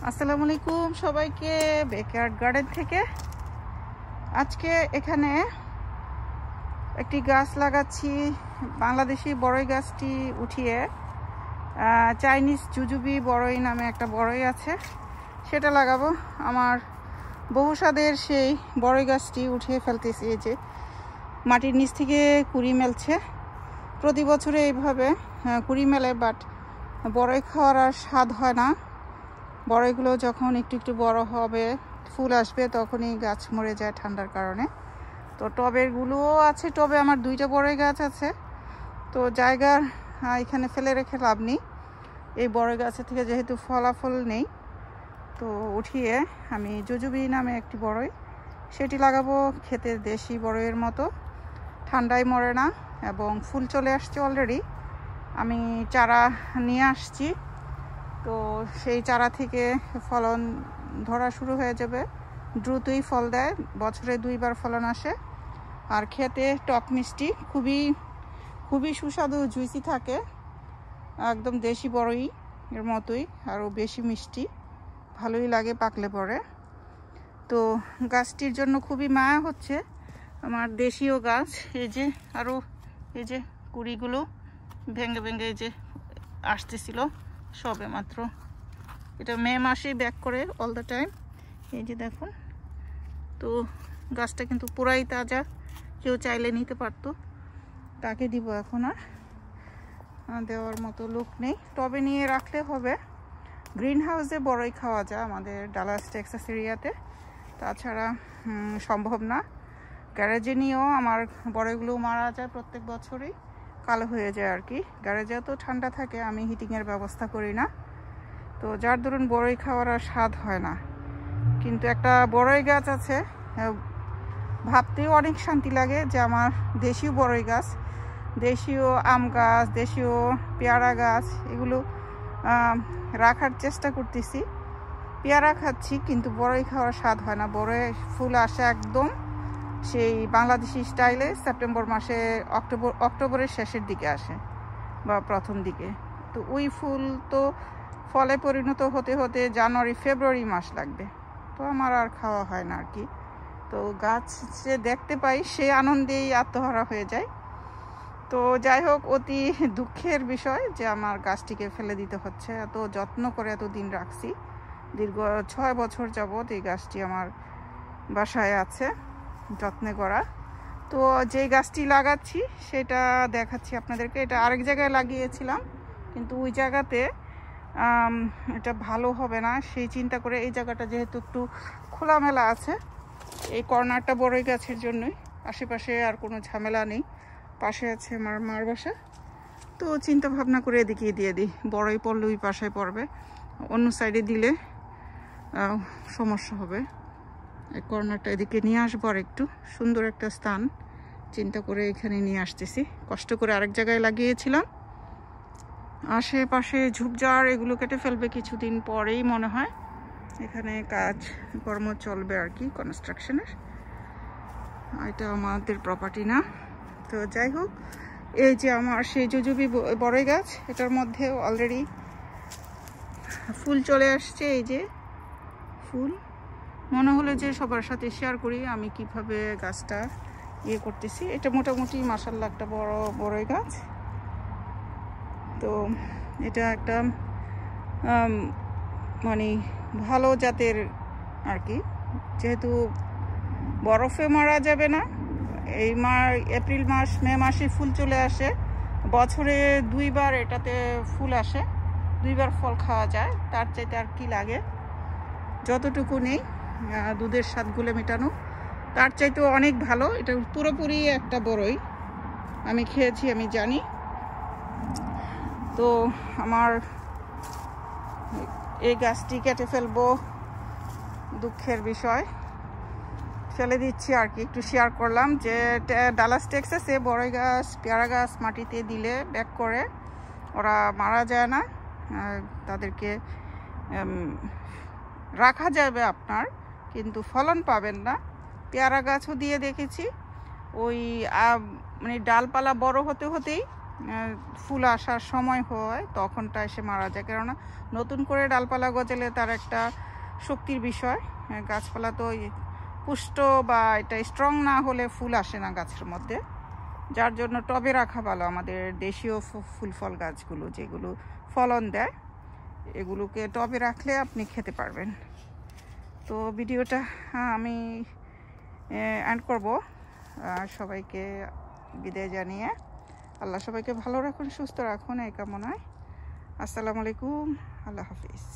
আসসালামু আলাইকুম সবাইকে ব্যাকয়ার্ড গার্ডেন থেকে। আজকে এখানে একটি গাছ লাগাচ্ছি। বাংলাদেশি বড়ই গাছটি উঠিয়ে চাইনিজ জুজুবি বড়ই নামে একটা বড়ই আছে, সেটা লাগাবো। আমার বহু স্বাদের সেই বড়ই গাছটি উঠিয়ে ফেলতেছি। এই যে মাটির নিচ থেকে কুড়ি মেলছে। প্রতি বছরে এইভাবে কুড়ি মেলে, বাট বড়ই খাওয়ার আর স্বাদ হয় না। বড়ইগুলো যখন একটু একটু বড় হবে, ফুল আসবে, তখনই গাছ মরে যায় ঠান্ডার কারণে। তো টবেরগুলোও আছে, টবে আমার দুইটা বড়ই গাছ আছে। তো জায়গার এখানে ফেলে রেখে লাভ নেই। এই বড়ই গাছের থেকে যেহেতু ফলাফল নেই, তো উঠিয়ে আমি জুজুবি নামে একটি বড়ই সেটি লাগাবো। খেতে দেশি বড়ইয়ের মতো, ঠান্ডায় মরে না এবং ফুল চলে আসছে অলরেডি। আমি চারা নিয়ে আসছি, তো সেই চারা থেকে ফলন ধরা শুরু হয়ে যাবে। দ্রুতই ফল দেয়, বছরে 2বার ফলন আসে। আর খেতে টক মিষ্টি, খুবই খুবই সুস্বাদু, জুইসি থাকে, একদম দেশি বড়ই এর মতোই, আরও বেশি মিষ্টি, ভালোই লাগে পাকলে পরে। তো গাছটির জন্য খুবই মায়া হচ্ছে। আমার দেশীয় গাছ, এই যে আরও এই যে কুড়িগুলো ভেঙে ভেঙে এই যে আসতেছিল সবে মাত্র। এটা মে মাসেই ব্যাক করে অল দ্য টাইম। এই যে দেখুন, তো গাছটা কিন্তু পুরাই তাজা, কেউ চাইলে নিতে পারতো। তাকে দিব, এখন আর দেওয়ার মতো লোক নেই। টবে নিয়ে রাখলে হবে। গ্রিন হাউসে বড়ই খাওয়া যায় আমাদের ডালাস টেক্সাস এরিয়াতে, তাছাড়া সম্ভব না। গ্যারেজে নিয়েও আমার বড়ইগুলো মারা যায় প্রত্যেক বছরই, কালো হয়ে যায় আর কি। গ্যারেজে তো ঠান্ডা থাকে, আমি হিটিংয়ের ব্যবস্থা করি না, তো যার দরুন বড়ই খাওয়ার আর স্বাদ হয় না। কিন্তু একটা বড়ই গাছ আছে, ভাবতেও অনেক শান্তি লাগে যে আমার দেশীয় বড়ই গাছ, দেশীয় আম গাছ, দেশীয় পেয়ারা গাছ, এগুলো রাখার চেষ্টা করতেছি। পেয়ারা খাচ্ছি, কিন্তু বড়ই খাওয়ার স্বাদ হয় না। বড়ই ফুল আসে একদম সেই বাংলাদেশি স্টাইলে সেপ্টেম্বর মাসে, অক্টোবরের শেষের দিকে আসে বা প্রথম দিকে। তো ওই ফুল তো ফলে পরিণত হতে হতে জানুয়ারি ফেব্রুয়ারি মাস লাগবে, তো আমার আর খাওয়া হয় না আর কি। তো গাছ যে দেখতে পাই সে আনন্দেই আত্মহারা হয়ে যায়। তো যাই হোক, অতি দুঃখের বিষয় যে আমার গাছটিকে ফেলে দিতে হচ্ছে। এত যত্ন করে এতদিন রাখছি, দীর্ঘ 6 বছর যাবৎ এই গাছটি আমার বাসায় আছে, যত্নে করা। তো যে গাছটি লাগাচ্ছি সেটা দেখাচ্ছি আপনাদেরকে। এটা আরেক জায়গায় লাগিয়েছিলাম, কিন্তু ওই জায়গাতে এটা ভালো হবে না, সেই চিন্তা করে এই জায়গাটা যেহেতু একটু খোলামেলা আছে, এই কর্নারটা বড়ই গাছের জন্যই। আশেপাশে আর কোনো ঝামেলা নেই, পাশে আছে আমার মার বাসা। তো চিন্তা ভাবনা করে এদিকে দিয়ে দিই, বড়ই পড়লে ওই পাশে পড়বে, অন্য সাইডে দিলে সমস্যা হবে। এই কর্নারটা এদিকে নিয়ে আসবো, আর একটু সুন্দর একটা স্থান চিন্তা করে এখানে নিয়ে আসতেছি। কষ্ট করে আরেক জায়গায় লাগিয়েছিলাম। আশেপাশে ঝুপঝাড় এগুলো কেটে ফেলবে কিছুদিন পরেই মনে হয়। এখানে কাজ কর্ম চলবে আর কি, কনস্ট্রাকশনের। এটা আমাদের প্রপার্টি না। তো যাই হোক, এই যে আমার সেই জুজুবি বড়ই গাছ, এটার মধ্যে অলরেডি ফুল চলে আসছে। এই যে ফুল, মনে হলো যে সবার সাথে শেয়ার করি আমি কিভাবে গাছটা ইয়ে করতেছি। এটা মোটামুটি মাশাআল্লাহ একটা বড় বড়ই গাছ। তো এটা একটা মানে ভালো জাতের আর কি, যেহেতু বরফে মারা যাবে না। এই এপ্রিল মাস মে মাসে ফুল চলে আসে, বছরে 2বার এটাতে ফুল আসে, 2বার ফল খাওয়া যায়। তার চাইতে আর কি লাগে, যতটুকু নেই দুধের স্বাদগুলো মেটানো, তার চাইতেও অনেক ভালো। এটা পুরোপুরি একটা বড়ই, আমি খেয়েছি, আমি জানি। তো আমার এই গাছটি কেটে ফেলবো, দুঃখের বিষয়, ফেলে দিচ্ছি আর কি। একটু শেয়ার করলাম যে ডালাস টেক্সাসে বড়ই গাছ, পেয়ারা গাছ মাটিতে দিলে ব্যাক করে, ওরা মারা যায় না, তাদেরকে রাখা যাবে আপনার, কিন্তু ফলন পাবেন না। পেয়ারা গাছও দিয়ে দেখেছি, ওই মানে ডালপালা বড় হতে হতেই ফুল আসার সময় হয় তখনটা এসে মারা যায়, কেননা নতুন করে ডালপালা গজালে তার একটা শক্তির বিষয়। গাছপালা তো পুষ্ট বা এটা স্ট্রং না হলে ফুল আসে না গাছের মধ্যে, যার জন্য টবে রাখা ভালো। আমাদের দেশীয় ফুল ফল গাছগুলো যেগুলো ফলন দেয়, এগুলোকে টবে রাখলে আপনি খেতে পারবেন। তো ভিডিওটা আমি এন্ড করব। সবাইকে বিদায় জানিয়ে আল্লাহ সবাইকে ভালো রাখুন, সুস্থ রাখুন এই কামনায়। আসসালামু আলাইকুম, আল্লাহ হাফিজ।